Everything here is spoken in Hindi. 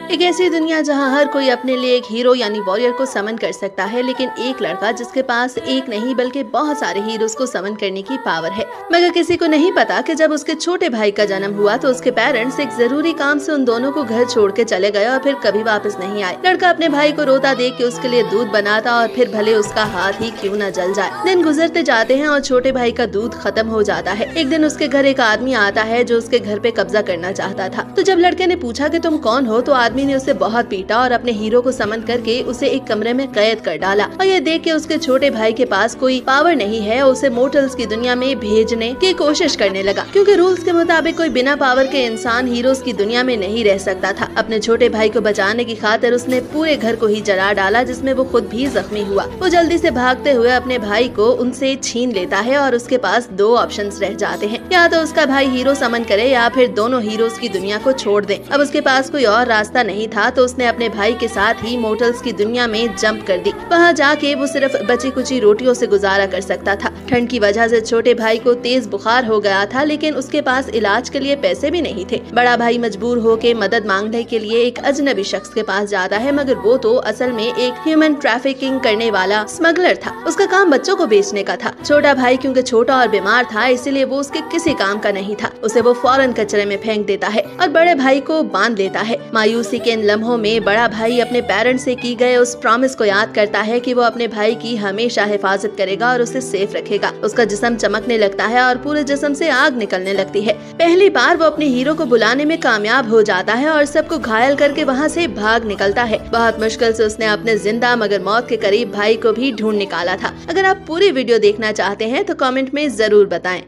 एक ऐसी दुनिया जहां हर कोई अपने लिए एक हीरो यानी वॉरियर को समन कर सकता है, लेकिन एक लड़का जिसके पास एक नहीं बल्कि बहुत सारे हीरोज को समन करने की पावर है। मगर किसी को नहीं पता कि जब उसके छोटे भाई का जन्म हुआ तो उसके पेरेंट्स एक जरूरी काम से उन दोनों को घर छोड़ के चले गए और फिर कभी वापस नहीं आए। लड़का अपने भाई को रोता देख के उसके लिए दूध बनाता और फिर भले उसका हाथ ही क्यों न जल जाए। दिन गुजरते जाते हैं और छोटे भाई का दूध खत्म हो जाता है। एक दिन उसके घर एक आदमी आता है जो उसके घर पे कब्जा करना चाहता था। तो जब लड़के ने पूछा कि तुम कौन हो, तो आदमी ने उसे बहुत पीटा और अपने हीरो को समन करके उसे एक कमरे में कैद कर डाला। और ये देख के उसके छोटे भाई के पास कोई पावर नहीं है, उसे मोर्टल्स की दुनिया में भेजने की कोशिश करने लगा, क्योंकि रूल्स के मुताबिक कोई बिना पावर के इंसान हीरोज की दुनिया में नहीं रह सकता था। अपने छोटे भाई को बचाने की खातिर उसने पूरे घर को ही जला डाला, जिसमें वो खुद भी जख्मी हुआ। वो जल्दी से भागते हुए अपने भाई को उनसे छीन लेता है और उसके पास दो ऑप्शंस रह जाते हैं, या तो उसका भाई हीरो समन करे या फिर दोनों हीरोज की दुनिया को छोड़ दे। अब उसके पास कोई और रास्ता नहीं था, तो उसने अपने भाई के साथ ही मोर्टल्स की दुनिया में जंप कर दी। वहाँ जाके वो सिर्फ बची कुची रोटियों से गुजारा कर सकता था। ठंड की वजह से छोटे भाई को तेज बुखार हो गया था, लेकिन उसके पास इलाज के लिए पैसे भी नहीं थे। बड़ा भाई मजबूर होके मदद मांगने के लिए एक अजनबी शख्स के पास जाता है, मगर वो तो असल में एक ह्यूमन ट्रैफिकिंग करने वाला स्मगलर था। उसका काम बच्चों को बेचने का था। छोटा भाई क्योंकि छोटा और बीमार था, इसीलिए वो उसके किसी काम का नहीं था। उसे वो फौरन कचरे में फेंक देता है और बड़े भाई को बांध लेता है। मायूसी के इन लम्हों में बड़ा भाई अपने पेरेंट्स से की गए उस प्रॉमिस को याद करता है कि वो अपने भाई की हमेशा हिफाजत करेगा और उसे सेफ रखेगा। उसका जिस्म चमकने लगता है और पूरे जिस्म से आग निकलने लगती है। पहली बार वो अपने हीरो को बुलाने में कामयाब हो जाता है और सबको घायल करके वहाँ से भाग निकलता है। बहुत मुश्किल से उसने अपने जिंदा मगर मौत के करीब भाई को भी ढूंढ निकाला था। अगर आप पूरी वीडियो देखना चाहते हैं तो कमेंट में जरूर बताएं।